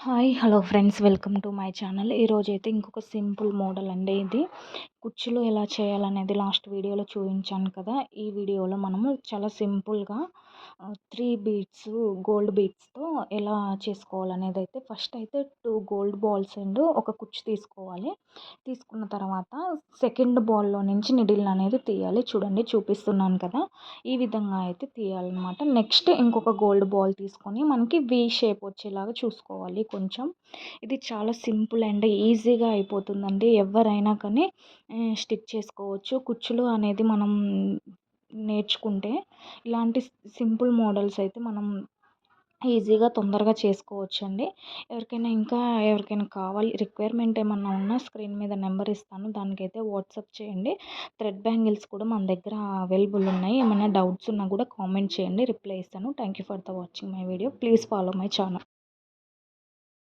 Hi hello friends, welcome to my channel. ఈరోజైతే ఇంకొక simple model అండి. ఇది కుచ్చులు ఎలా చేయాలనేది లాస్ట్ వీడియోలో చూపించాను కదా. ఈ వీడియోలో మనము చాలా సింపుల్గా 3 బీడ్స్ గోల్డ్ బీడ్స్తో ఎలా చేసుకోవాలనేది అయితే ఫస్ట్ అయితే 2 గోల్డ్ బాల్స్ అండ్ ఒక కుచ్చు తీసుకోవాలి. తీసుకున్న తర్వాత సెకండ్ బాల్లో నుంచి నిడిల్ అనేది తీయాలి. చూడండి, చూపిస్తున్నాను కదా, ఈ విధంగా అయితే తీయాలన్నమాట. నెక్స్ట్ ఇంకొక గోల్డ్ బాల్ తీసుకొని మనకి వి షేప్ వచ్చేలాగా చూసుకోవాలి. కొంచెం ఇది చాలా సింపుల్ అండ్ ఈజీగా అయిపోతుందండి. ఎవరైనా కానీ స్టిచ్ చేసుకోవచ్చు. కుచ్చులు అనేది మనం నేర్చుకుంటే ఇలాంటి సింపుల్ మోడల్స్ అయితే మనం ఈజీగా తొందరగా చేసుకోవచ్చండి. ఎవరికైనా కావాలి, రిక్వైర్మెంట్ ఏమన్నా ఉన్నా స్క్రీన్ మీద నెంబర్ ఇస్తాను, దానికైతే వాట్సాప్ చేయండి. థ్రెడ్ బ్యాంగిల్స్ కూడా మన దగ్గర అవైలబుల్ ఉన్నాయి. ఏమైనా డౌట్స్ ఉన్నా కూడా కామెంట్ చేయండి, రిప్లై ఇస్తాను. Thank you for the watching my video. Please follow my channel.